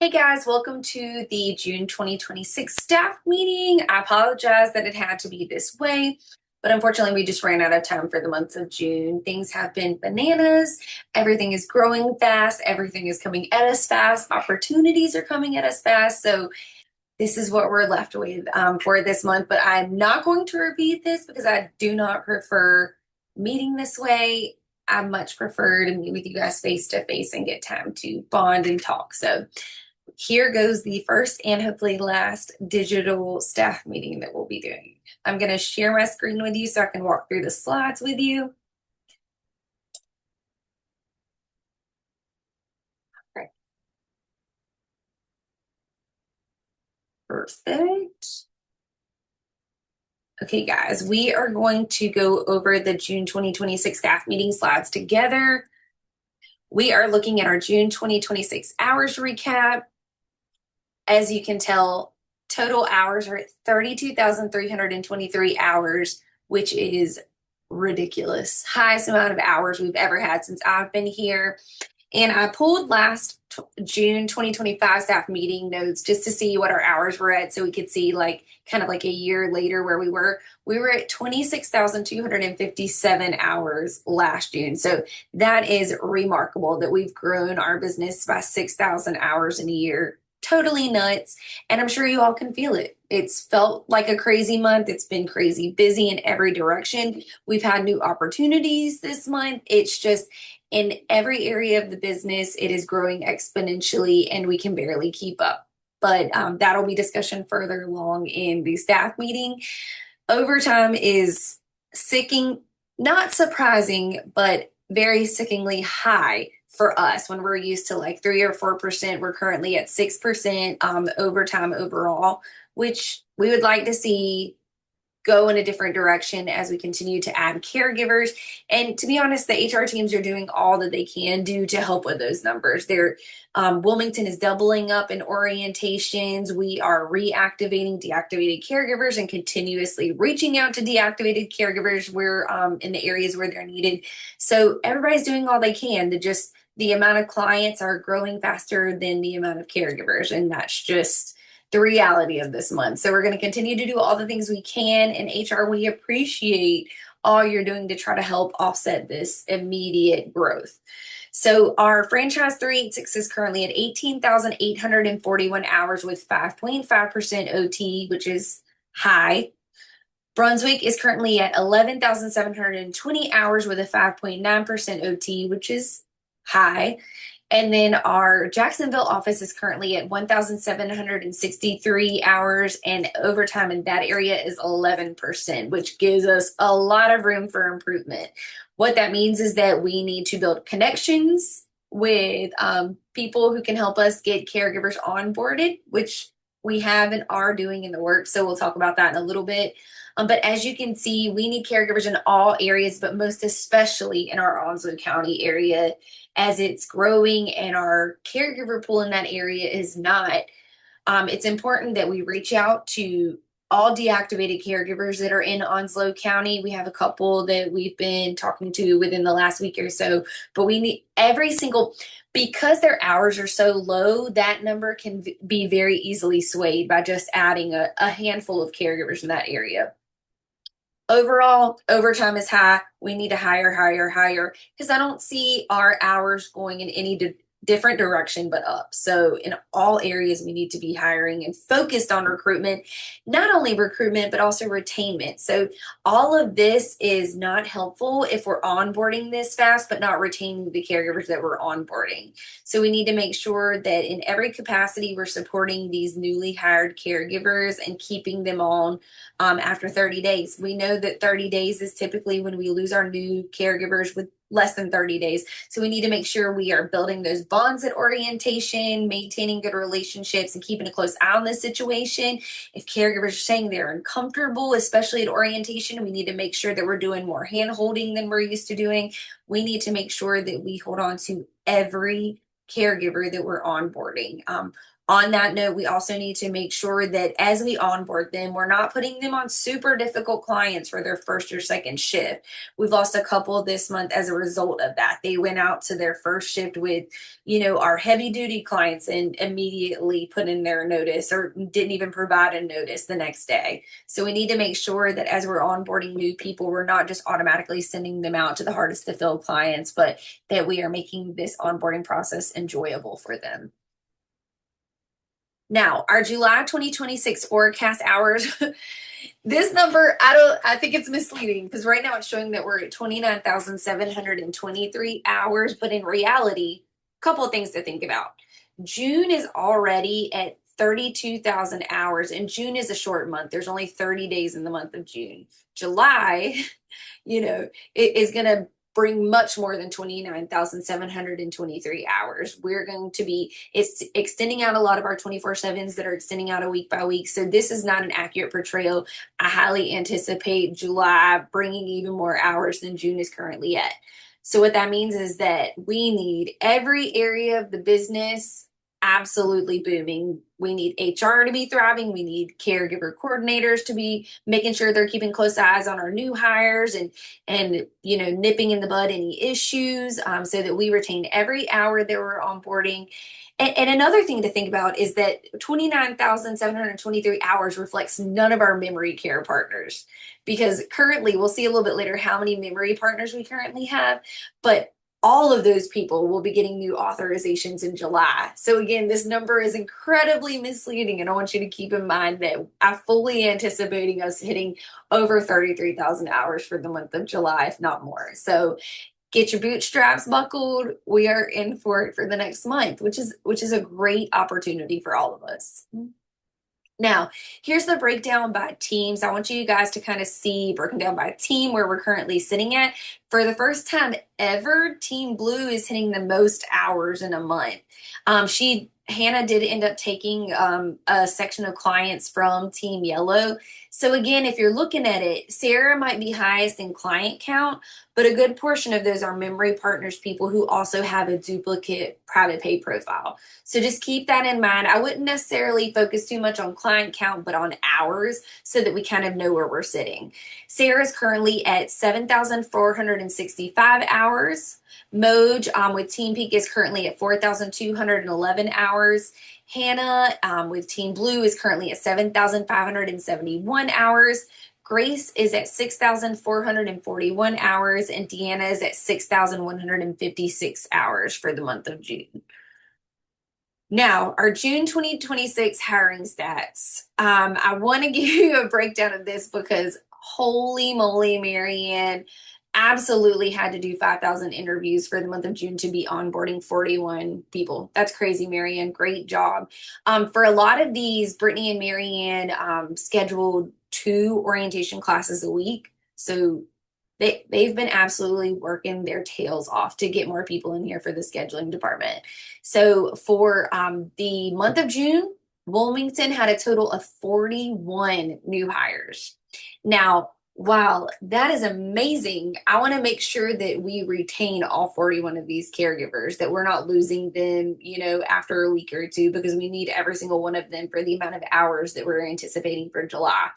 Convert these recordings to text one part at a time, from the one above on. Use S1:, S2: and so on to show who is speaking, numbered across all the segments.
S1: Hey guys, welcome to the June 2026 staff meeting. I apologize that it had to be this way, but unfortunately, we just ran out of time for the month of June. Things have been bananas. Everything is growing fast. Everything is coming at us fast. Opportunities are coming at us fast. So, this is what we're left with for this month. But I'm not going to repeat this because I do not prefer meeting this way. I much prefer to meet with you guys face to face and get time to bond and talk. So, here goes the first and hopefully last digital staff meeting that we'll be doing. I'm going to share my screen with you so I can walk through the slides with you. Right. Perfect. Okay, guys, we are going to go over the June 2026 staff meeting slides together. We are looking at our June 2026 hours recap. As you can tell, total hours are at 32,323 hours, which is ridiculous. Highest amount of hours we've ever had since I've been here. And I pulled last June 2025 staff meeting notes just to see what our hours were at so we could see like kind of like a year later where we were. We were at 26,257 hours last June. So that is remarkable that we've grown our business by 6,000 hours in a year. Totally nuts. And I'm sure you all can feel it. It's felt like a crazy month. It's been crazy busy in every direction. We've had new opportunities this month. It's just in every area of the business, it is growing exponentially and we can barely keep up. But that'll be discussion further along in the staff meeting. Overtime is sicking, not surprising, but very sickingly high for us when we're used to like 3 or 4%. We're currently at 6% overtime overall, which we would like to see go in a different direction as we continue to add caregivers. And to be honest, the HR teams are doing all that they can do to help with those numbers. Wilmington is doubling up in orientations. We are reactivating deactivated caregivers and continuously reaching out to deactivated caregivers where in the areas where they're needed. So everybody's doing all they can to just the amount of clients are growing faster than the amount of caregivers, and that's just the reality of this month. So we're going to continue to do all the things we can. And HR, we appreciate all you're doing to try to help offset this immediate growth. So our franchise 386 is currently at 18,841 hours with 5.5% OT, which is high. Brunswick is currently at 11,720 hours with a 5.9% OT, which is high. And then our Jacksonville office is currently at 1,763 hours, and overtime in that area is 11%, which gives us a lot of room for improvement. What that means is that we need to build connections with people who can help us get caregivers onboarded, which we have and are doing in the work. So we'll talk about that in a little bit. But as you can see, we need caregivers in all areas, but most especially in our Onslow County area as it's growing and our caregiver pool in that area is not. It's important that we reach out to all deactivated caregivers that are in Onslow County. We have a couple that we've been talking to within the last week or so, but we need every single, because their hours are so low, that number can be very easily swayed by just adding a handful of caregivers in that area. Overall, overtime is high. We need to hire, because I don't see our hours going in any different direction but up. So in all areas, we need to be hiring and focused on recruitment, not only recruitment, but also retainment. So all of this is not helpful if we're onboarding this fast, but not retaining the caregivers that we're onboarding. So we need to make sure that in every capacity, we're supporting these newly hired caregivers and keeping them on after 30 days. We know that 30 days is typically when we lose our new caregivers with less than 30 days. So we need to make sure we are building those bonds at orientation, maintaining good relationships, and keeping a close eye on this situation. If caregivers are saying they're uncomfortable, especially at orientation, we need to make sure that we're doing more hand holding than we're used to doing. We need to make sure that we hold on to every caregiver that we're onboarding. On that note, we also need to make sure that as we onboard them, we're not putting them on super difficult clients for their first or second shift. We've lost a couple this month as a result of that. They went out to their first shift with, our heavy duty clients and immediately put in their notice or didn't even provide a notice the next day. So we need to make sure that as we're onboarding new people, we're not just automatically sending them out to the hardest to fill clients, but that we are making this onboarding process enjoyable for them. Now, our July 2026 forecast hours, this number, I think it's misleading because right now it's showing that we're at 29,723 hours, but in reality, a couple of things to think about. June is already at 32,000 hours, and June is a short month. There's only 30 days in the month of June. July, it is going to bring much more than 29,723 hours. We're going to be it's extending out a lot of our 24/7s that are extending out a week by week. So this is not an accurate portrayal. I highly anticipate July bringing even more hours than June is currently at. So what that means is that we need every area of the business absolutely booming. We need HR to be thriving. We need caregiver coordinators to be making sure they're keeping close eyes on our new hires and nipping in the bud any issues, so that we retain every hour that we're onboarding. And another thing to think about is that 29,723 hours reflects none of our memory care partners, because currently, we'll see a little bit later how many memory partners we currently have, but all of those people will be getting new authorizations in July. So again, this number is incredibly misleading, and I want you to keep in mind that I'm fully anticipating us hitting over 33,000 hours for the month of July, if not more. So get your bootstraps buckled. We are in for it for the next month, which is a great opportunity for all of us. Now, here's the breakdown by teams. I want you guys to kind of see broken down by team where we're currently sitting at. For the first time ever, Team Blue is hitting the most hours in a month. Hannah did end up taking a section of clients from Team Yellow. So again, if you're looking at it, Sarah might be highest in client count, but a good portion of those are memory partners, people who also have a duplicate private pay profile. So just keep that in mind. I wouldn't necessarily focus too much on client count, but on hours so that we kind of know where we're sitting. Sarah's currently at 7,465 hours. Moj with Team Peak is currently at 4,211 hours. Hannah with Team Blue is currently at 7,571 hours. Grace is at 6,441 hours, and Deanna is at 6,156 hours for the month of June. Now, our June 2026 hiring stats. I want to give you a breakdown of this because holy moly, Marianne absolutely had to do 5,000 interviews for the month of June to be onboarding 41 people. That's crazy, Marianne. Great job. For a lot of these, Brittany and Marianne scheduled 2 orientation classes a week. So they've been absolutely working their tails off to get more people in here for the scheduling department. So for the month of June, Wilmington had a total of 41 new hires. Now, while that is amazing, I want to make sure that we retain all 41 of these caregivers, that we're not losing them, after a week or two, because we need every single one of them for the amount of hours that we're anticipating for July.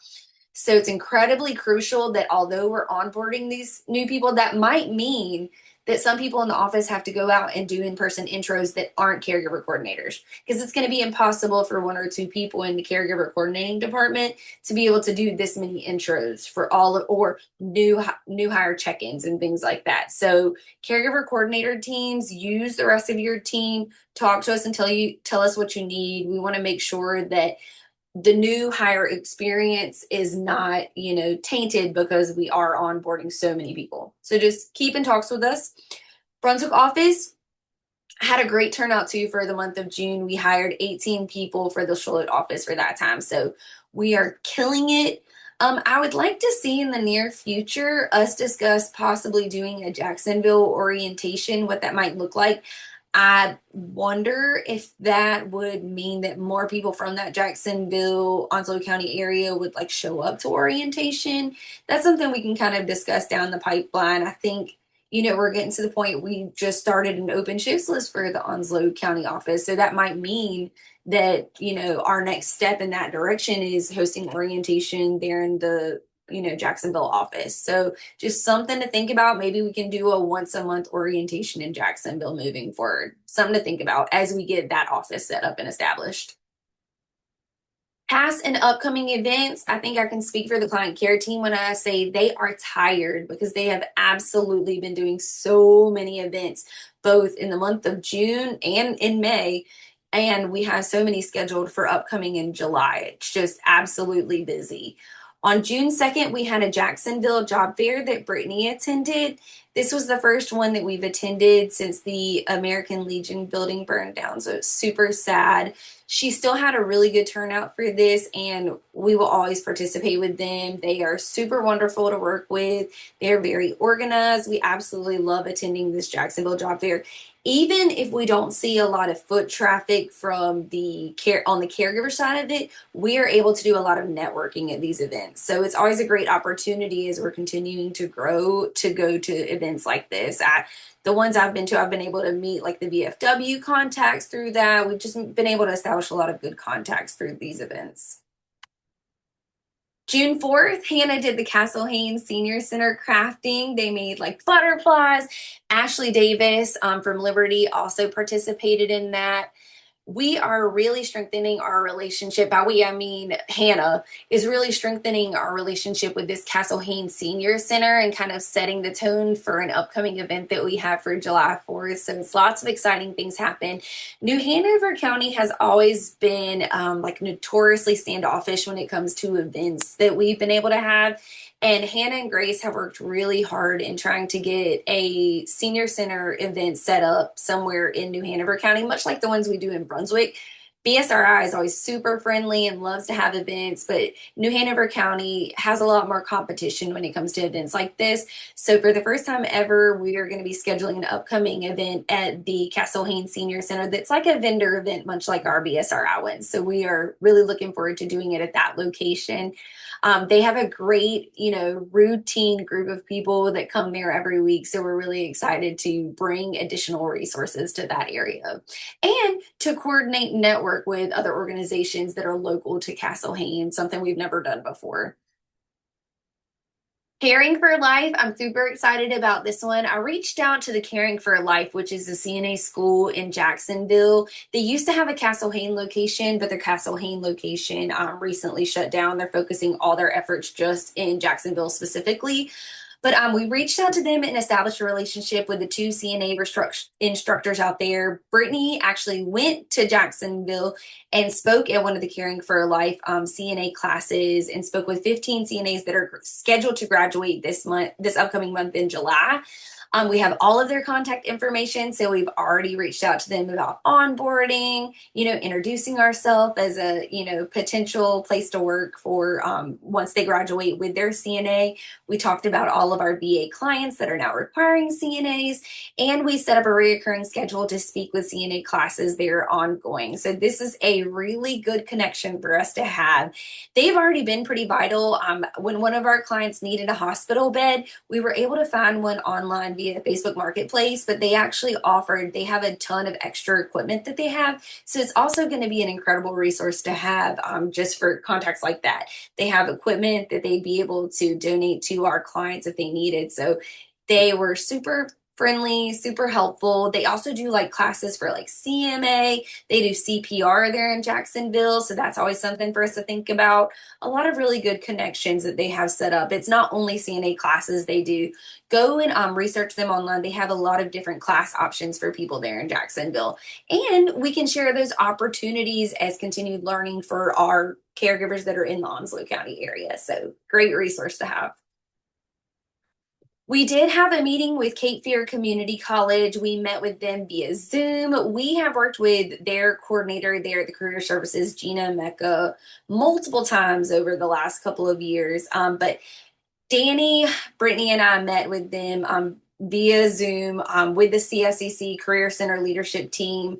S1: So it's incredibly crucial that although we're onboarding these new people, that might mean that some people in the office have to go out and do in-person intros that aren't caregiver coordinators, because it's going to be impossible for 1 or 2 people in the caregiver coordinating department to be able to do this many intros for or new hire check-ins and things like that. So caregiver coordinator teams, use the rest of your team, talk to us and tell us what you need. We want to make sure that the new hire experience is not, tainted because we are onboarding so many people. So just keep in talks with us. Brunswick office had a great turnout too for the month of June. We hired 18 people for the Charlotte office for that time. So we are killing it. I would like to see in the near future us discuss possibly doing a Jacksonville orientation, what that might look like. I wonder if that would mean that more people from that Jacksonville, Onslow County area would show up to orientation. That's something we can kind of discuss down the pipeline. I think, we're getting to the point we just started an open shifts list for the Onslow County office. So that might mean that, our next step in that direction is hosting orientation there in the, Jacksonville office. So just something to think about. Maybe we can do a once a month orientation in Jacksonville moving forward. Something to think about as we get that office set up and established. Past and upcoming events, I think I can speak for the client care team when I say they are tired because they have absolutely been doing so many events, both in the month of June and in May. And we have so many scheduled for upcoming in July. It's just absolutely busy. On June 2nd, we had a Jacksonville job fair that Brittany attended. This was the first one that we've attended since the American Legion building burned down. So it's super sad. She still had a really good turnout for this, and we will always participate with them. They are super wonderful to work with. They're very organized. We absolutely love attending this Jacksonville job fair. Even if we don't see a lot of foot traffic from the care on the caregiver side of it, we are able to do a lot of networking at these events. So it's always a great opportunity as we're continuing to grow to go to events like this. The ones I've been to, I've been able to meet like the VFW contacts through that. We've just been able to establish a lot of good contacts through these events. June 4th, Hannah did the Castle Haynes Senior Center crafting. They made like butterflies. Ashley Davis from Liberty also participated in that. We are really strengthening our relationship. By we, I mean Hannah is really strengthening our relationship with this Castle Haynes Senior Center and kind of setting the tone for an upcoming event that we have for July 4th. So it's lots of exciting things happen. New Hanover County has always been like notoriously standoffish when it comes to events that we've been able to have. And Hannah and Grace have worked really hard in trying to get a senior center event set up somewhere in New Hanover County, much like the ones we do in Brunswick. BSRI is always super friendly and loves to have events, but New Hanover County has a lot more competition when it comes to events like this. So for the first time ever, we are going to be scheduling an upcoming event at the Castle Haynes Senior Center that's like a vendor event, much like our BSRI one. So we are really looking forward to doing it at that location. They have a great, routine group of people that come there every week. So we're really excited to bring additional resources to that area and to coordinate and network with other organizations that are local to Castle Haynes, something we've never done before. Caring for Life, I'm super excited about this one. I reached out to the Caring for Life, which is a CNA school in Jacksonville. They used to have a Castle Hayne location, but the Castle Hayne location recently shut down. They're focusing all their efforts just in Jacksonville specifically. But we reached out to them and established a relationship with the two CNA instructors out there. Brittany actually went to Jacksonville and spoke at one of the Caring for Life CNA classes and spoke with 15 CNAs that are scheduled to graduate this upcoming month in July. We have all of their contact information, so we've already reached out to them about onboarding, introducing ourselves as a, potential place to work for once they graduate with their CNA. We talked about all of our VA clients that are now requiring CNAs, and we set up a recurring schedule to speak with CNA classes that are ongoing. So this is a really good connection for us to have. They've already been pretty vital. When one of our clients needed a hospital bed, we were able to find one online via Facebook Marketplace, but they have a ton of extra equipment that they have. So it's also going to be an incredible resource to have just for contacts like that. They have equipment that they'd be able to donate to our clients if they needed. So they were super friendly, super helpful. They also do like classes for like CMA. They do CPR there in Jacksonville. So that's always something for us to think about. A lot of really good connections that they have set up. It's not only CNA classes they do. Go and research them online. They have a lot of different class options for people there in Jacksonville. And we can share those opportunities as continued learning for our caregivers that are in the Onslow County area. So great resource to have. We did have a meeting with Cape Fear Community College. We met with them via Zoom. We have worked with their coordinator there at the Career Services, Gina Mecca, multiple times over the last couple of years. But Danny, Brittany, and I met with them via Zoom with the CSEC Career Center leadership team.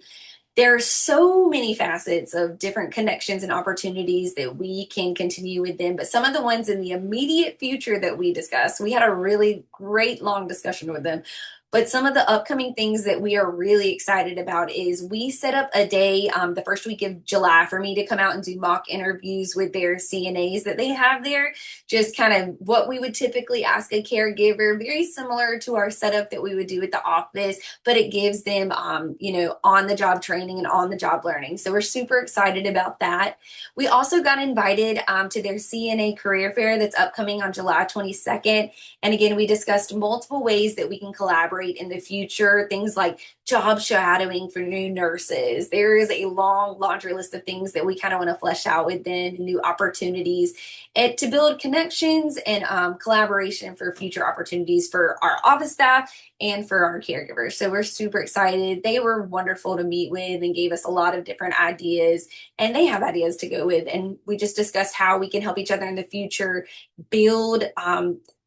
S1: There are so many facets of different connections and opportunities that we can continue with them. But some of the ones in the immediate future that we discussed, we had a really great long discussion with them. But some of the upcoming things that we are really excited about is we set up a day the first week of July for me to come out and do mock interviews with their CNAs that they have there. Just kind of what we would typically ask a caregiver, very similar to our setup that we would do at the office, but it gives them, on the job training and on the job learning. So we're super excited about that. We also got invited to their CNA career fair that's upcoming on July 22nd. And again, we discussed multiple ways that we can collaborate in the future, things like job shadowing for new nurses. There is a long laundry list of things that we kind of want to flesh out with them, new opportunities, and to build connections and collaboration for future opportunities for our office staff and for our caregivers. So we're super excited. They were wonderful to meet with and gave us a lot of different ideas, and they have ideas to go with. And we just discussed how we can help each other in the future build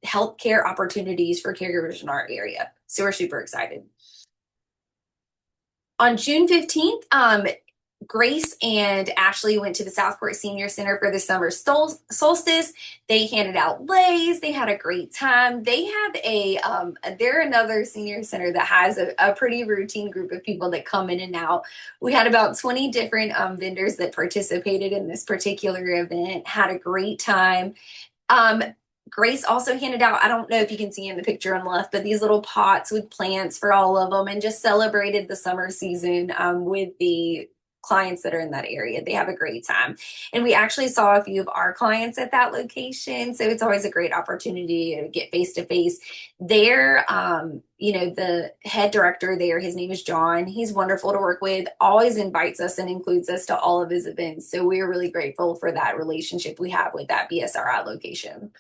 S1: healthcare opportunities for caregivers in our area. So we're super excited. On June 15th, Grace and Ashley went to the Southport Senior Center for the summer solstice. They handed out leis. They had a great time. They have they're another senior center that has a pretty routine group of people that come in and out. We had about 20 different vendors that participated in this particular event, had a great time. Um, Grace also handed out, I don't know if you can see in the picture on the left, but these little pots with plants for all of them and just celebrated the summer season with the clients that are in that area. They have a great time. And we actually saw a few of our clients at that location. So it's always a great opportunity to get face to face. There, the head director there, his name is John. He's wonderful to work with, always invites us and includes us to all of his events. So we're really grateful for that relationship we have with that BSRI location.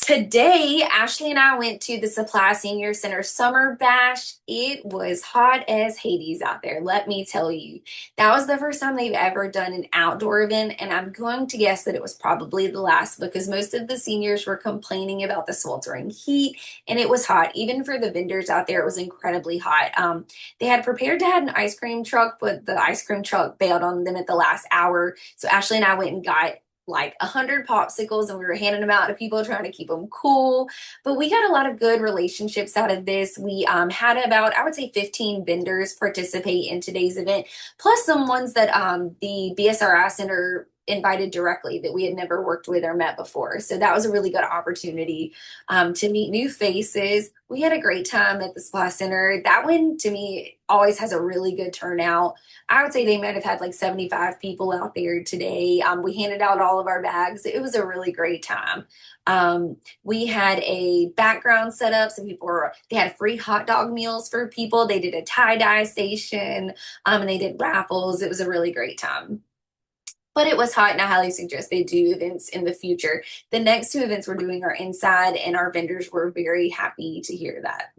S1: Today, Ashley and I went to the Supply Senior Center Summer Bash. It was hot as Hades out there, let me tell you. That was the first time they've ever done an outdoor event, and I'm going to guess that it was probably the last because most of the seniors were complaining about the sweltering heat, and it was hot. Even for the vendors out there, it was incredibly hot. They had prepared to have an ice cream truck, but the ice cream truck bailed on them at the last hour. So Ashley and I went and got like 100 popsicles and we were handing them out to people trying to keep them cool. But we got a lot of good relationships out of this. We had about, I would say, 15 vendors participate in today's event, plus some ones that the BSRI Center invited directly that we had never worked with or met before. So that was a really good opportunity to meet new faces. We had a great time at the Supply Center. That one, to me, always has a really good turnout. I would say they might have had like 75 people out there today. We handed out all of our bags. It was a really great time. We had a background set up. Some people they had free hot dog meals for people. They did a tie-dye station and they did raffles. It was a really great time. But it was hot, and I highly suggest they do events in the future. The next two events we're doing are inside, and our vendors were very happy to hear that.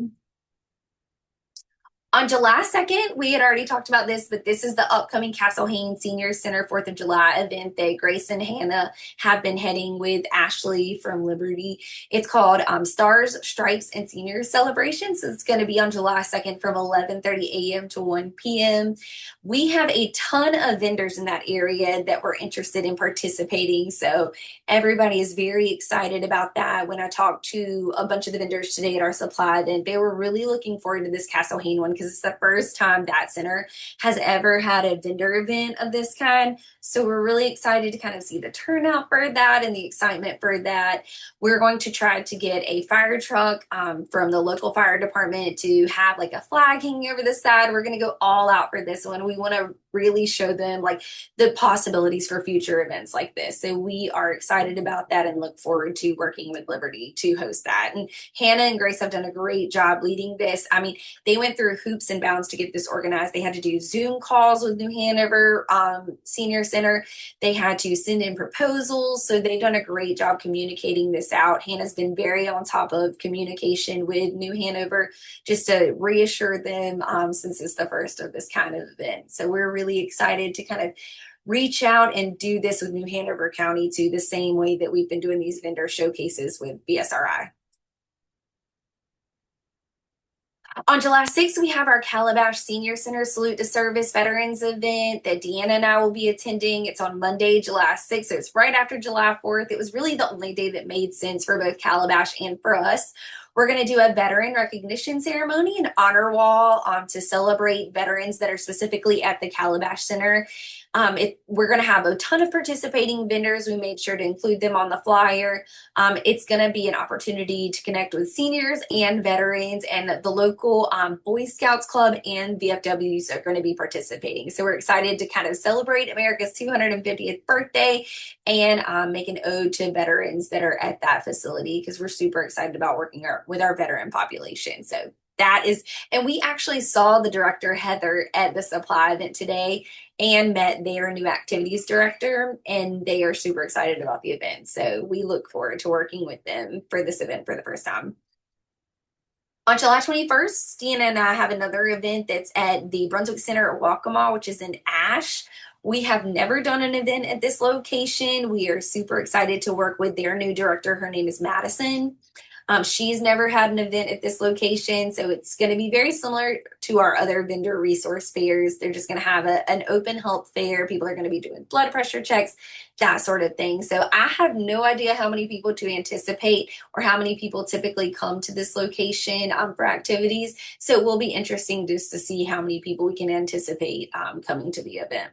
S1: On July 2nd, we had already talked about this, but this is the upcoming Castle Haynes Senior Center 4th of July event that Grace and Hannah have been heading with Ashley from Liberty. It's called Stars, Stripes, and Senior Celebrations. So it's going to be on July 2nd from 11:30 a.m. to 1 p.m. We have a ton of vendors in that area that were interested in participating. So everybody is very excited about that. When I talked to a bunch of the vendors today at our supply event, they were really looking forward to this Castle Haynes one because it's the first time that center has ever had a vendor event of this kind. So we're really excited to kind of see the turnout for that and the excitement for that. We're going to try to get a fire truck from the local fire department to have like a flag hanging over the side. We're going to go all out for this one. We want to really show them like the possibilities for future events like this. So we are excited about that and look forward to working with Liberty to host that. And Hannah and Grace have done a great job leading this. I mean, they went through hoops and bounds to get this organized. They had to do Zoom calls with New Hanover Senior Center. They had to send in proposals. So they've done a great job communicating this out. Hannah's been very on top of communication with New Hanover just to reassure them since it's the first of this kind of event. So we're really excited to kind of reach out and do this with New Hanover County too, the same way that we've been doing these vendor showcases with BSRI. On July 6th, we have our Calabash Senior Center Salute to Service Veterans event that Deanna and I will be attending. It's on Monday, July 6th. So it's right after July 4th. It was really the only day that made sense for both Calabash and for us. We're going to do a veteran recognition ceremony and honor wall to celebrate veterans that are specifically at the Calabash Center. We're going to have a ton of participating vendors. We made sure to include them on the flyer. It's going to be an opportunity to connect with seniors and veterans, and the local Boy Scouts Club and VFWs are going to be participating. So we're excited to kind of celebrate America's 250th birthday and make an ode to veterans that are at that facility, because we're super excited about working with our veteran population. So that is, and we actually saw the director, Heather, at the supply event today and met their new activities director, and they are super excited about the event. So we look forward to working with them for this event for the first time. On July 21st, Deanna and I have another event that's at the Brunswick Center at Waccamaw, which is in Ash. We have never done an event at this location. We are super excited to work with their new director. Her name is Madison. She's never had an event at this location, so it's going to be very similar to our other vendor resource fairs. They're just going to have an open health fair. People are going to be doing blood pressure checks, that sort of thing. So I have no idea how many people to anticipate or how many people typically come to this location for activities. So it will be interesting just to see how many people we can anticipate coming to the event.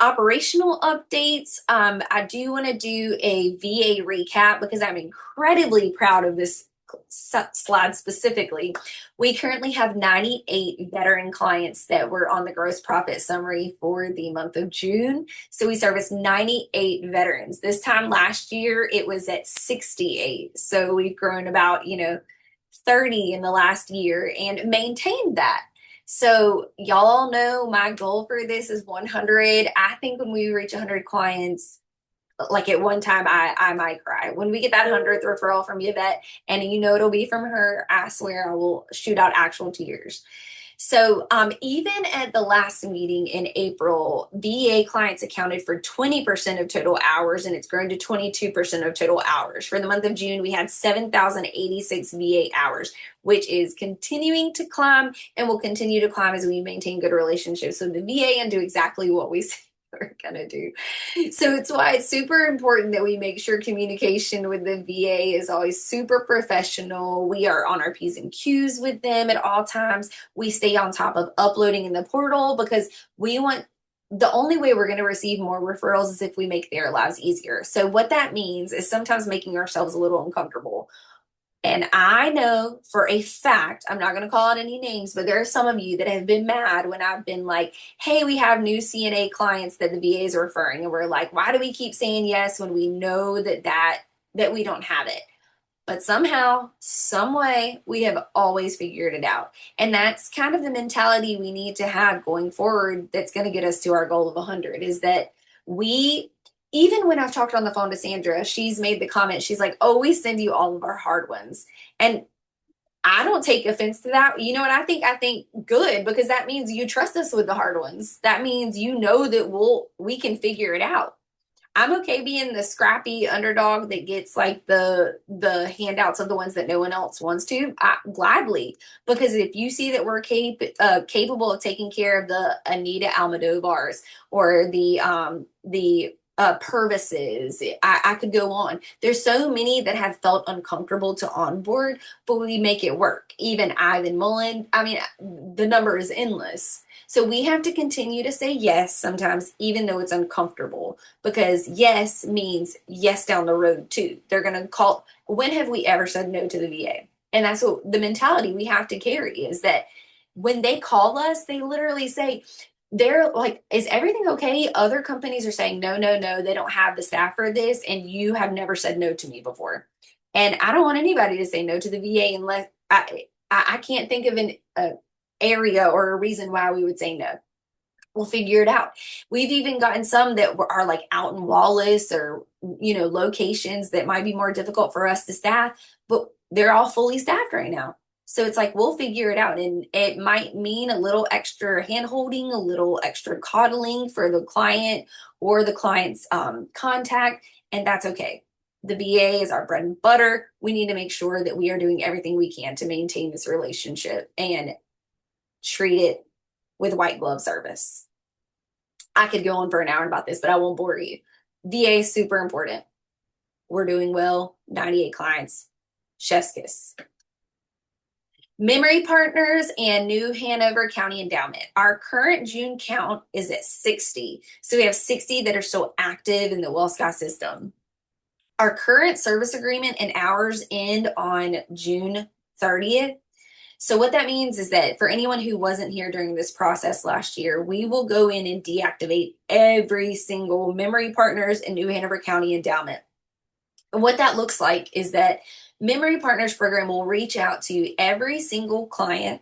S1: Operational updates. I do want to do a VA recap because I'm incredibly proud of this slide specifically. We currently have 98 veteran clients that were on the gross profit summary for the month of June. So we serviced 98 veterans. This time last year, it was at 68. So we've grown about, 30 in the last year and maintained that. So y'all know my goal for this is 100. I think when we reach 100 clients, like at one time, I might cry. When we get that 100th referral from Yvette, and it'll be from her, I swear I will shoot out actual tears. So even at the last meeting in April, VA clients accounted for 20% of total hours, and it's grown to 22% of total hours. For the month of June, we had 7,086 VA hours, which is continuing to climb and will continue to climb as we maintain good relationships with the VA and do exactly what we say we're gonna do. So it's why it's super important that we make sure communication with the VA is always super professional. We are on our P's and Q's with them at all times. We stay on top of uploading in the portal because the only way we're going to receive more referrals is if we make their lives easier. So what that means is sometimes making ourselves a little uncomfortable. And I know for a fact, I'm not going to call out any names, but there are some of you that have been mad when I've been like, hey, we have new CNA clients that the VA is referring. And we're like, why do we keep saying yes when we know that we don't have it? But somehow, some way, we have always figured it out. And that's kind of the mentality we need to have going forward that's going to get us to our goal of 100, is that even when I've talked on the phone to Sandra, she's made the comment, she's like, oh, we send you all of our hard ones. And I don't take offense to that. You know what I think? I think good, because that means you trust us with the hard ones. That means that we can figure it out. I'm okay being the scrappy underdog that gets like the handouts of the ones that no one else wants to. Gladly, because if you see that we're capable of taking care of the Anita Almodovars or the Purvises, I could go on. There's so many that have felt uncomfortable to onboard, but we make it work. Even Ivan Mullen, I mean, the number is endless. So we have to continue to say yes sometimes, even though it's uncomfortable, because yes means yes down the road too. They're going to call. When have we ever said no to the VA? And that's what the mentality we have to carry, is that when they call us, they literally say, they're like, is everything okay? Other companies are saying, no, no, no, they don't have the staff for this. And you have never said no to me before. And I don't want anybody to say no to the VA unless I can't think of an area or a reason why we would say no. We'll figure it out. We've even gotten some that are like out in Wallace or, locations that might be more difficult for us to staff, but they're all fully staffed right now. So it's like, we'll figure it out. And it might mean a little extra hand holding, a little extra coddling for the client or the client's contact. And that's okay. The VA is our bread and butter. We need to make sure that we are doing everything we can to maintain this relationship and treat it with white glove service. I could go on for an hour about this, but I won't bore you. VA is super important. We're doing well, 98 clients. Chef's kiss. Memory Partners and New Hanover County Endowment. Our current June count is at 60. So we have 60 that are still active in the WellSky system. Our current service agreement and hours end on June 30th. So what that means is that for anyone who wasn't here during this process last year, we will go in and deactivate every single Memory Partners and New Hanover County Endowment. And what that looks like is that Memory Partners program will reach out to every single client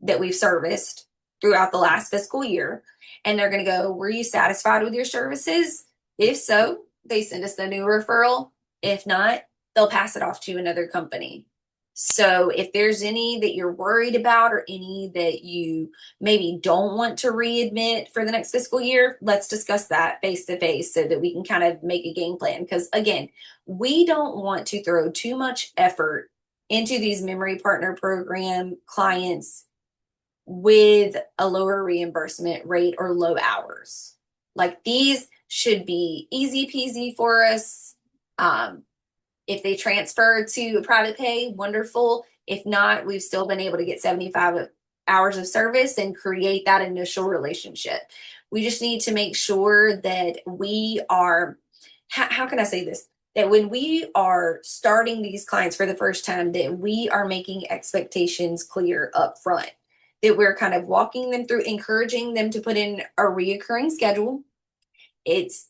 S1: that we've serviced throughout the last fiscal year, and they're going to go, were you satisfied with your services? If so, they send us the new referral. If not, they'll pass it off to another company. So if there's any that you're worried about or any that you maybe don't want to readmit for the next fiscal year, let's discuss that face to face so that we can kind of make a game plan. Because again, we don't want to throw too much effort into these Memory Partner program clients with a lower reimbursement rate or low hours. Like these should be easy peasy for us. If they transfer to a private pay, wonderful. If not, we've still been able to get 75 hours of service and create that initial relationship. We just need to make sure that we are, how can I say this? That when we are starting these clients for the first time, that we are making expectations clear up front, that we're kind of walking them through, encouraging them to put in a reoccurring schedule. It's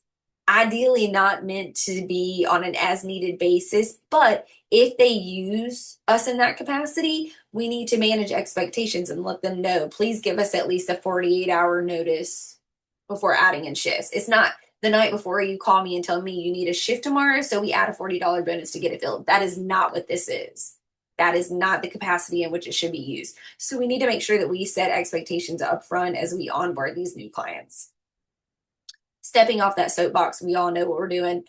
S1: ideally not meant to be on an as needed basis, but if they use us in that capacity, we need to manage expectations and let them know, please give us at least a 48-hour notice before adding in shifts. It's not the night before you call me and tell me you need a shift tomorrow, so we add a $40 bonus to get it filled. That is not what this is. That is not the capacity in which it should be used. So we need to make sure that we set expectations up front as we onboard these new clients. Stepping off that soapbox, we all know what we're doing.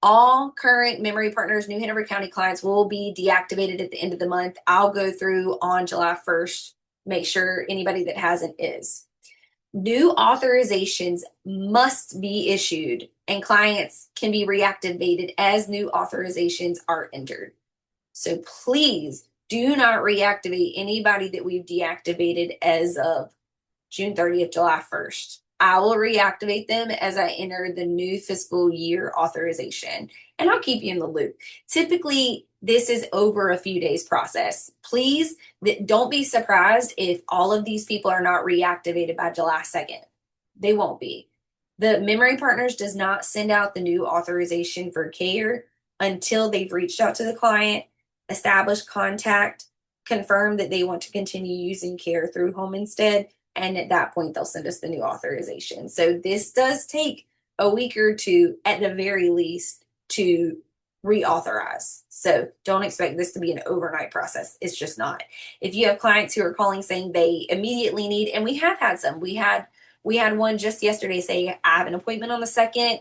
S1: All current Memory Partners New Hanover County clients will be deactivated at the end of the month. I'll go through on July 1st, make sure anybody that hasn't is. New authorizations must be issued and clients can be reactivated as new authorizations are entered. So please do not reactivate anybody that we've deactivated as of June 30th, July 1st. I will reactivate them as I enter the new fiscal year authorization, and I'll keep you in the loop. Typically, this is over a few days process. Please don't be surprised if all of these people are not reactivated by July 2nd. They won't be. The Memory Partners does not send out the new authorization for care until they've reached out to the client, established contact, confirmed that they want to continue using care through home instead, and at that point, they'll send us the new authorization. So this does take a week or two at the very least to reauthorize. So don't expect this to be an overnight process. It's just not. If you have clients who are calling saying they immediately need, and we have had some, we had one just yesterday say, I have an appointment on the 2nd,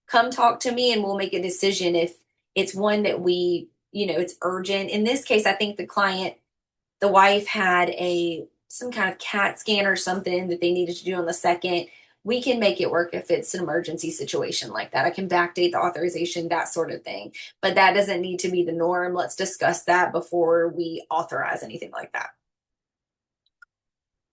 S1: come talk to me and we'll make a decision if it's one that we, it's urgent. In this case, I think the wife had some kind of CAT scan or something that they needed to do on the 2nd. We can make it work if it's an emergency situation like that. I can backdate the authorization, that sort of thing. But that doesn't need to be the norm. Let's discuss that before we authorize anything like that.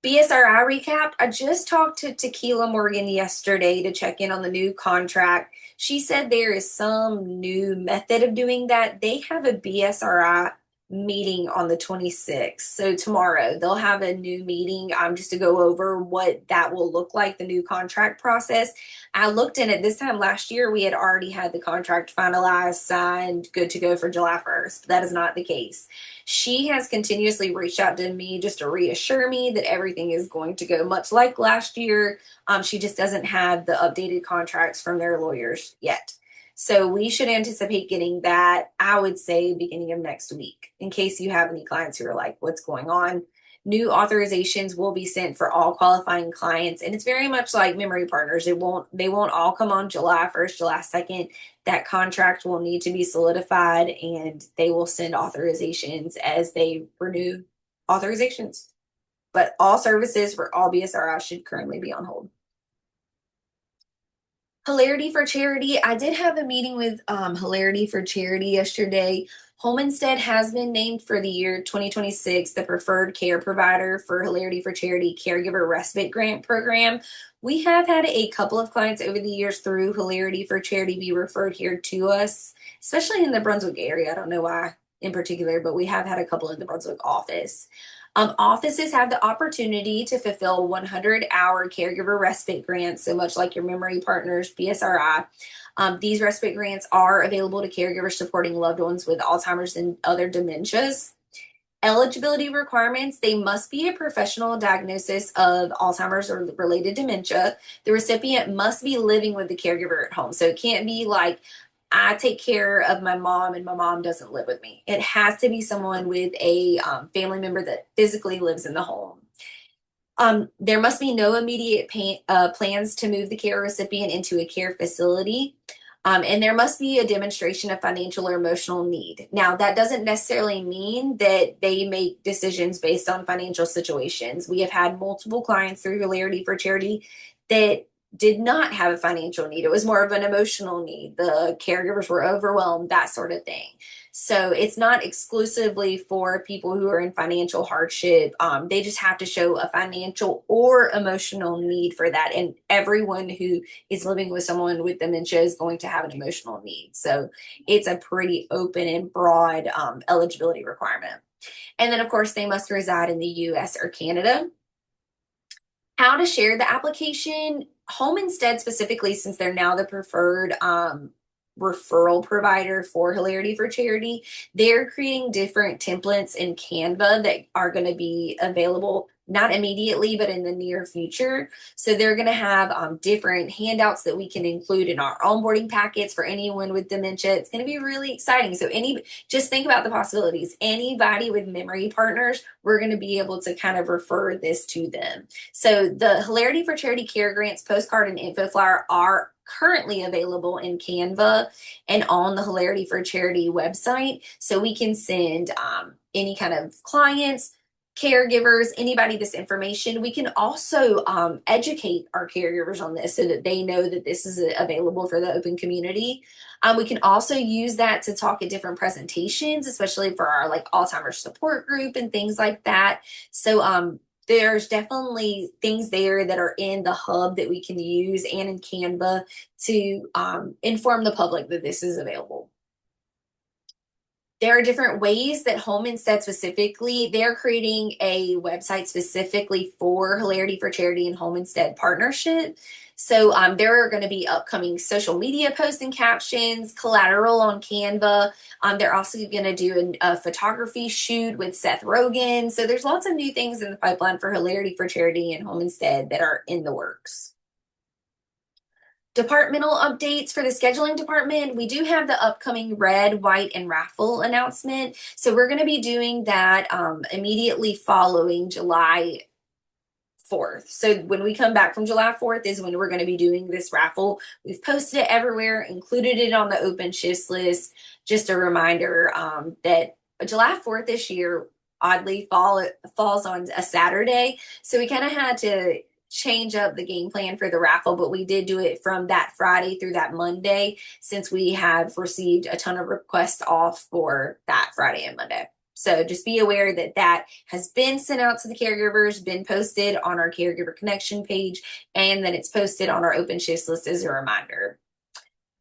S1: BSRI recap. I just talked to Tequila Morgan yesterday to check in on the new contract. She said there is some new method of doing that. They have a BSRI meeting on the 26th. So tomorrow they'll have a new meeting just to go over what that will look like, the new contract process. I looked in it this time last year. We had already had the contract finalized, signed, good to go for July 1st. But that is not the case. She has continuously reached out to me just to reassure me that everything is going to go much like last year. She just doesn't have the updated contracts from their lawyers yet. So we should anticipate getting that, I would say, beginning of next week, in case you have any clients who are like, what's going on? New authorizations will be sent for all qualifying clients, and it's very much like Memory Partners. They won't all come on July 1st, July 2nd. That contract will need to be solidified, and they will send authorizations as they renew authorizations. But all services for all BSRI should currently be on hold. Hilarity for Charity. I did have a meeting with Hilarity for Charity yesterday. Home Instead has been named for the year 2026 the preferred care provider for Hilarity for Charity Caregiver Respite Grant Program. We have had a couple of clients over the years through Hilarity for Charity be referred here to us, especially in the Brunswick area. I don't know why in particular, but we have had a couple in the Brunswick office. Offices have the opportunity to fulfill 100-hour caregiver respite grants, so much like your Memory Partners, BSRI. These respite grants are available to caregivers supporting loved ones with Alzheimer's and other dementias. Eligibility requirements, they must be a professional diagnosis of Alzheimer's or related dementia. The recipient must be living with the caregiver at home. So it can't be like, I take care of my mom and my mom doesn't live with me. It has to be someone with a family member that physically lives in the home. There must be no immediate plans to move the care recipient into a care facility. And there must be a demonstration of financial or emotional need. Now, that doesn't necessarily mean that they make decisions based on financial situations. We have had multiple clients through Hilarity for Charity that did not have a financial need. It was more of an emotional need. The caregivers were overwhelmed, that sort of thing. So it's not exclusively for people who are in financial hardship. They just have to show a financial or emotional need for that. And everyone who is living with someone with dementia is going to have an emotional need. So it's a pretty open and broad eligibility requirement. And then, of course, they must reside in the US or Canada. How to share the application. Home Instead specifically, since they're now the preferred referral provider for Hilarity for Charity, they're creating different templates in Canva that are going to be available not immediately, but in the near future. So they're going to have different handouts that we can include in our onboarding packets for anyone with dementia. It's going to be really exciting. So just think about the possibilities. Anybody with Memory Partners, we're going to be able to kind of refer this to them. So the Hilarity for Charity Care Grants postcard and info flyer are currently available in Canva and on the Hilarity for Charity website. So we can send any kind of clients, caregivers, anybody this information. We can also educate our caregivers on this so that they know that this is available for the open community. We can also use that to talk at different presentations, especially for our like Alzheimer's support group and things like that. So there's definitely things there that are in the hub that we can use and in Canva to inform the public that this is available. There are different ways that Home Instead specifically, they're creating a website specifically for Hilarity for Charity and Home Instead partnership. So there are going to be upcoming social media posts and captions, collateral on Canva. They're also going to do a photography shoot with Seth Rogen. So there's lots of new things in the pipeline for Hilarity for Charity and Home Instead that are in the works. Departmental updates for the scheduling department. We do have the upcoming red, white, and raffle announcement. So we're going to be doing that immediately following July 4th. So when we come back from July 4th is when we're going to be doing this raffle. We've posted it everywhere, included it on the open shifts list. Just a reminder that July 4th this year oddly falls on a Saturday. So we kind of had to change up the game plan for the raffle, but we did do it from that Friday through that Monday since we have received a ton of requests off for that Friday and Monday. So just be aware that that has been sent out to the caregivers, been posted on our Caregiver Connection page, and that it's posted on our open shifts list as a reminder.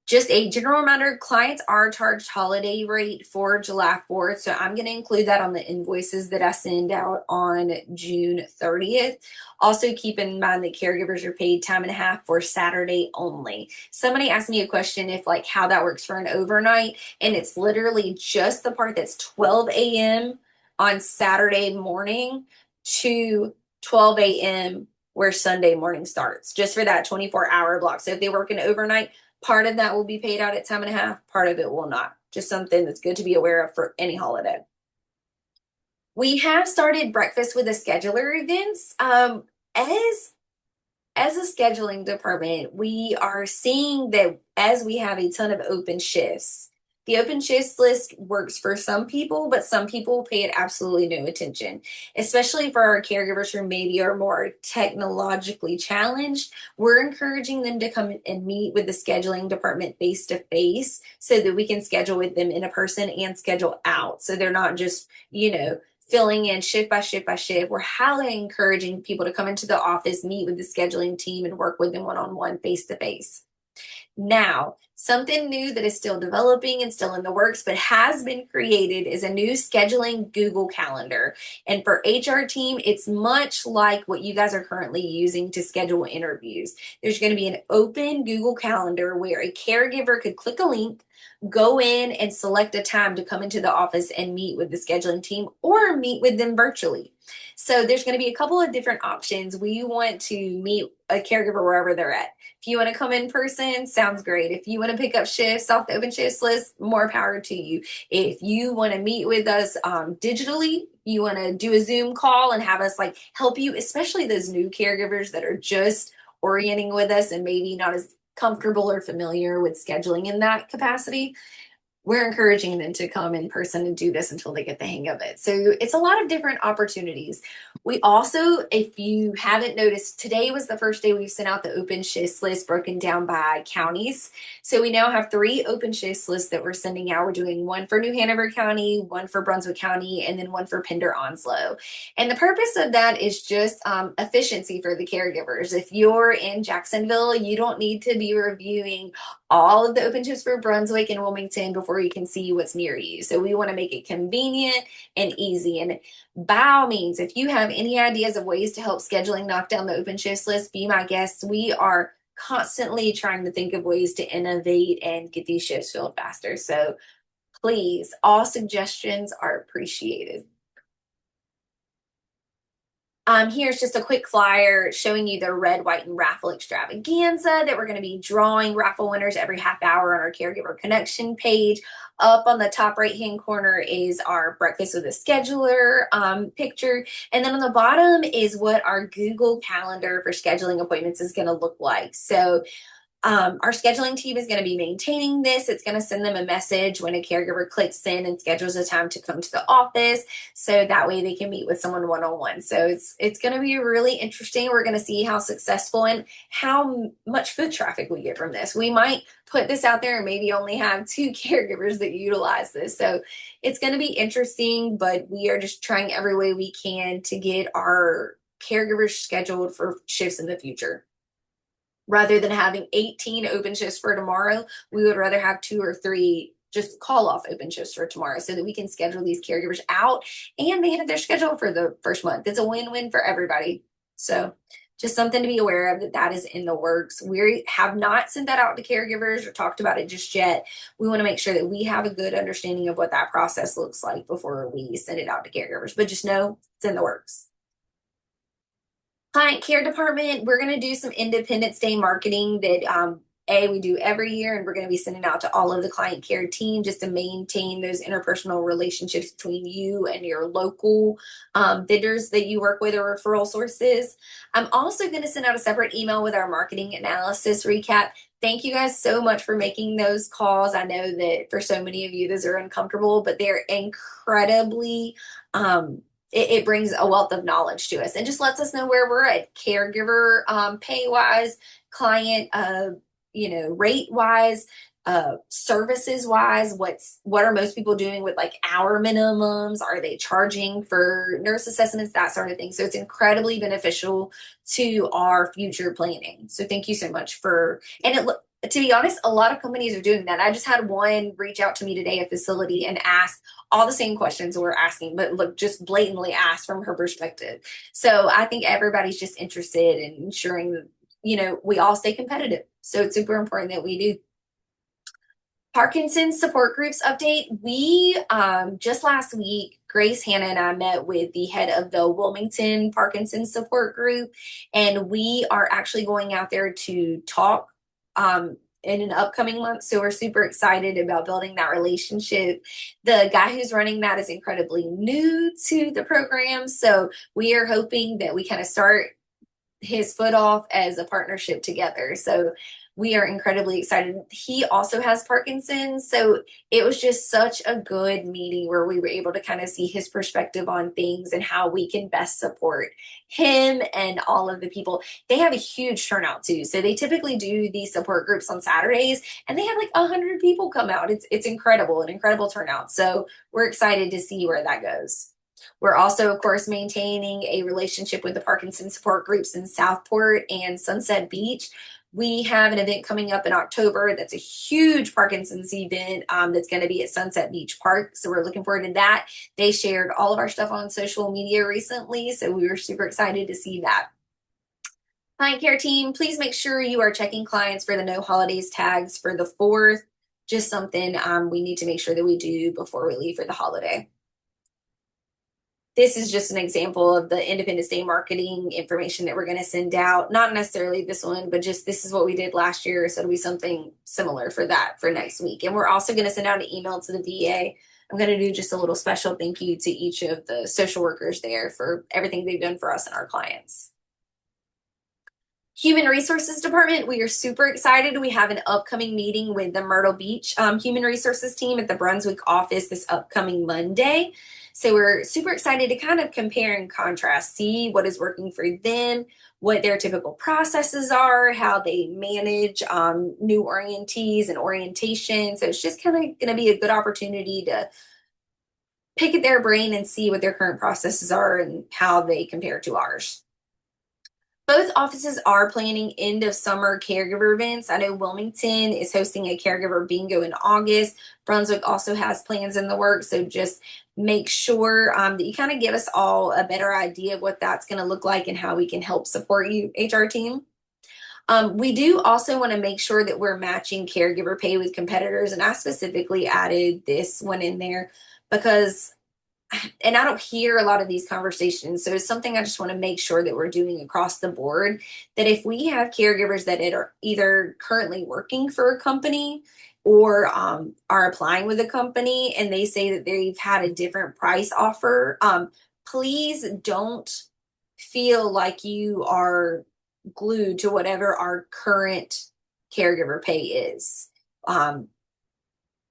S1: Just a general reminder, clients are charged holiday rate for July 4th. So I'm going to include that on the invoices that I send out on June 30th. Also keep in mind that caregivers are paid time and a half for Saturday only. Somebody asked me a question if like how that works for an overnight, and it's literally just the part that's 12 a.m. on Saturday morning to 12 a.m. where Sunday morning starts, just for that 24-hour block. So if they work an overnight, part of that will be paid out at time and a half, part of it will not. Just something that's good to be aware of for any holiday. We have started breakfast with a scheduler events. As as a scheduling department, we are seeing that as we have a ton of open shifts, the open shifts list works for some people, but some people pay it absolutely no attention, especially for our caregivers who maybe are more technologically challenged. We're encouraging them to come and meet with the scheduling department face to face so that we can schedule with them in a person and schedule out. So they're not just, filling in shift by shift by shift. We're highly encouraging people to come into the office, meet with the scheduling team, and work with them one on one, face to face. Now, something new that is still developing and still in the works, but has been created is a new scheduling Google Calendar. And for HR team, it's much like what you guys are currently using to schedule interviews. There's going to be an open Google Calendar where a caregiver could click a link, go in and select a time to come into the office and meet with the scheduling team or meet with them virtually. So there's going to be a couple of different options. We want to meet a caregiver wherever they're at. If you want to come in person, sounds great. If you want to pick up shifts off the open shifts list, more power to you. If you want to meet with us digitally, you want to do a Zoom call and have us like help you, especially those new caregivers that are just orienting with us and maybe not as comfortable or familiar with scheduling in that capacity, we're encouraging them to come in person and do this until they get the hang of it. So it's a lot of different opportunities. We also, if you haven't noticed, today was the first day we've sent out the open shifts list broken down by counties. So we now have 3 open shifts lists that we're sending out. We're doing one for New Hanover County, one for Brunswick County, and then one for Pender Onslow. And the purpose of that is just efficiency for the caregivers. If you're in Jacksonville, you don't need to be reviewing all of the open shifts for Brunswick and Wilmington before you can see what's near you. So we want to make it convenient and easy. And by all means, if you have any ideas of ways to help scheduling knock down the open shifts list, be my guest. We are constantly trying to think of ways to innovate and get these shifts filled faster. So please, all suggestions are appreciated. Here's just a quick flyer showing you the red, white, and raffle extravaganza that we're going to be drawing raffle winners every half hour on our Caregiver Connection page. Up on the top right hand corner is our breakfast with a scheduler picture. And then on the bottom is what our Google Calendar for scheduling appointments is going to look like. So our scheduling team is going to be maintaining this. It's going to send them a message when a caregiver clicks in and schedules a time to come to the office, so that way they can meet with someone one on one. So it's going to be really interesting. We're going to see how successful and how much foot traffic we get from this. We might put this out there and maybe only have 2 caregivers that utilize this. So it's going to be interesting, but we are just trying every way we can to get our caregivers scheduled for shifts in the future. Rather than having 18 open shifts for tomorrow, we would rather have 2 or 3 just call off open shifts for tomorrow so that we can schedule these caregivers out and they have their schedule for the first month. It's a win-win for everybody. So just something to be aware of, that is in the works. We have not sent that out to caregivers or talked about it just yet. We want to make sure that we have a good understanding of what that process looks like before we send it out to caregivers, but just know it's in the works. Client care department, we're going to do some Independence Day marketing that we do every year, and we're going to be sending out to all of the client care team just to maintain those interpersonal relationships between you and your local vendors that you work with or referral sources. I'm also going to send out a separate email with our marketing analysis recap. Thank you guys so much for making those calls. I know that for so many of you, those are uncomfortable, but they're incredibly it brings a wealth of knowledge to us and just lets us know where we're at, caregiver pay wise, client rate wise, services wise. What are most people doing with like hour minimums? Are they charging for nurse assessments, that sort of thing? So it's incredibly beneficial to our future planning. So thank you so much for, and to be honest, a lot of companies are doing that. I just had one reach out to me today at facility and ask all the same questions we're asking, but look, just blatantly asked from her perspective. So I think everybody's just interested in ensuring that, we all stay competitive. So it's super important that we do. Parkinson's support groups update. We just last week, Grace, Hannah, and I met with the head of the Wilmington Parkinson's support group, and we are actually going out there to talk in an upcoming month. So we're super excited about building that relationship. The guy who's running that is incredibly new to the program. So we are hoping that we kind of start his foot off as a partnership together. So we are incredibly excited. He also has Parkinson's. So it was just such a good meeting where we were able to kind of see his perspective on things and how we can best support him and all of the people. They have a huge turnout too. So they typically do these support groups on Saturdays and they have like 100 people come out. It's incredible, an incredible turnout. So we're excited to see where that goes. We're also, of course, maintaining a relationship with the Parkinson support groups in Southport and Sunset Beach. We have an event coming up in October that's a huge Parkinson's event that's going to be at Sunset Beach Park. So we're looking forward to that. They shared all of our stuff on social media recently, so we were super excited to see that. Client care team, please make sure you are checking clients for the no holidays tags for the 4th. Just something we need to make sure that we do before we leave for the holiday. This is just an example of the Independence Day marketing information that we're going to send out. Not necessarily this one, but just this is what we did last year. So it'll be something similar for that for next week. And we're also going to send out an email to the VA. I'm going to do just a little special thank you to each of the social workers there for everything they've done for us and our clients. Human Resources Department, we are super excited. We have an upcoming meeting with the Myrtle Beach Human Resources team at the Brunswick office this upcoming Monday. So we're super excited to kind of compare and contrast, see what is working for them, what their typical processes are, how they manage new orientees and orientation. So it's just kind of going to be a good opportunity to pick at their brain and see what their current processes are and how they compare to ours. Both offices are planning end of summer caregiver events. I know Wilmington is hosting a caregiver bingo in August. Brunswick also has plans in the works. So just make sure that you kind of give us all a better idea of what that's going to look like and how we can help support you, HR team. We do also want to make sure that we're matching caregiver pay with competitors. And I specifically added this one in there because and I don't hear a lot of these conversations. So it's something I just want to make sure that we're doing across the board. That if we have caregivers that are either currently working for a company or are applying with a company and they say that they've had a different price offer, please don't feel like you are glued to whatever our current caregiver pay is.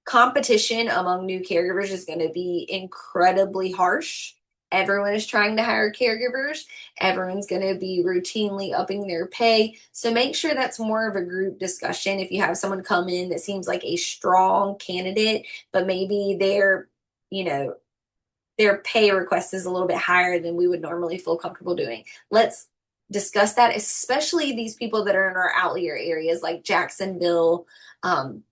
S1: Competition among new caregivers is going to be incredibly harsh. Everyone is trying to hire caregivers. Everyone's going to be routinely upping their pay. So make sure that's more of a group discussion. If you have someone come in that seems like a strong candidate, but maybe their pay request is a little bit higher than we would normally feel comfortable doing. Let's discuss that, especially these people that are in our outlier areas like Jacksonville,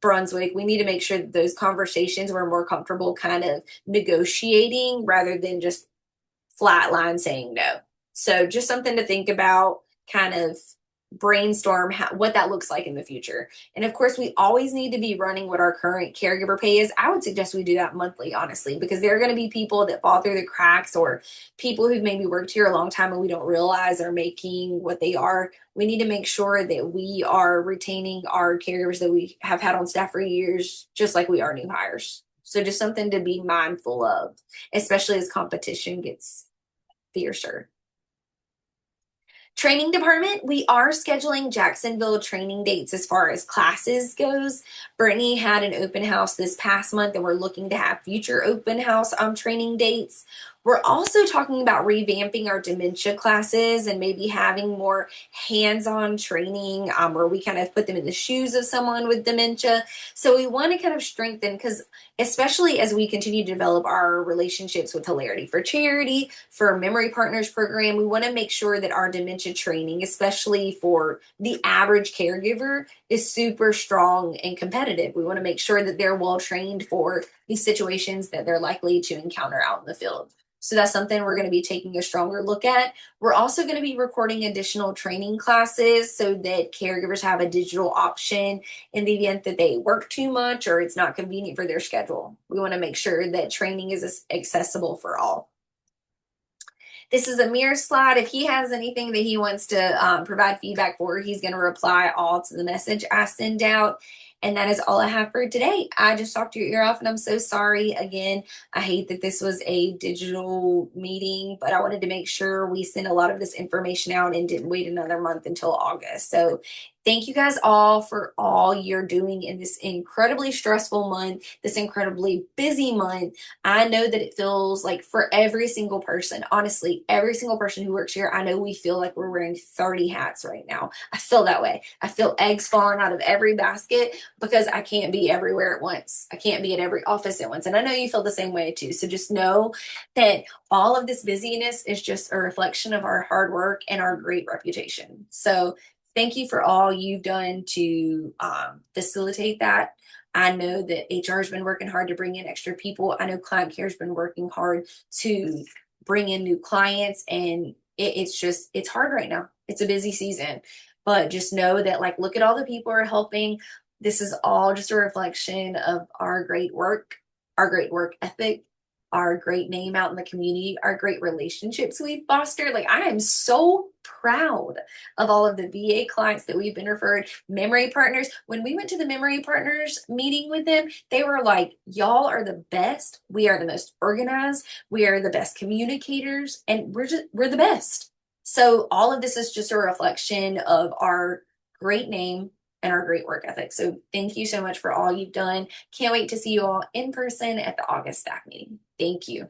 S1: Brunswick. We need to make sure that those conversations we're more comfortable kind of negotiating rather than just flat line saying no. So just something to think about, kind of brainstorm what that looks like in the future. And of course, we always need to be running what our current caregiver pay is. I would suggest we do that monthly, honestly, because there are going to be people that fall through the cracks or people who've maybe worked here a long time and we don't realize are making what they are. We need to make sure that we are retaining our caregivers that we have had on staff for years, just like we are new hires. So just something to be mindful of, especially as competition gets fiercer. Training department, we are scheduling Jacksonville training dates as far as classes goes. Brittany had an open house this past month and we're looking to have future open house training dates. We're also talking about revamping our dementia classes and maybe having more hands-on training where we kind of put them in the shoes of someone with dementia. So we want to kind of strengthen, because especially as we continue to develop our relationships with Hilarity for Charity, for Memory Partners program, we want to make sure that our dementia training, especially for the average caregiver, is super strong and competitive. We want to make sure that they're well trained for these situations that they're likely to encounter out in the field. So that's something we're going to be taking a stronger look at. We're also going to be recording additional training classes so that caregivers have a digital option in the event that they work too much or it's not convenient for their schedule. We want to make sure that training is accessible for all. This is Amir's slide. If he has anything that he wants to provide feedback for, he's going to reply all to the message I send out. And that is all I have for today. I just talked your ear off, and I'm so sorry. Again, I hate that this was a digital meeting, but I wanted to make sure we sent a lot of this information out and didn't wait another month until August. So thank you guys all for all you're doing in this incredibly stressful month, this incredibly busy month. I know that it feels like for every single person, honestly, every single person who works here, I know we feel like we're wearing 30 hats right now. I feel that way. I feel eggs falling out of every basket because I can't be everywhere at once. I can't be at every office at once. And I know you feel the same way too. So just know that all of this busyness is just a reflection of our hard work and our great reputation. So thank you for all you've done to facilitate that. I know that HR has been working hard to bring in extra people. I know client care has been working hard to bring in new clients, and it's hard right now. It's a busy season, but just know that, like, look at all the people who are helping. This is all just a reflection of our great work ethic, our great name out in the community, our great relationships we've fostered. Like, I am so proud of all of the VA clients that we've been referred, memory partners. When we went to the memory partners meeting with them, they were like, y'all are the best. We are the most organized. We are the best communicators, and we're the best. So all of this is just a reflection of our great name and our great work ethic. So thank you so much for all you've done. Can't wait to see you all in person at the August staff meeting. Thank you.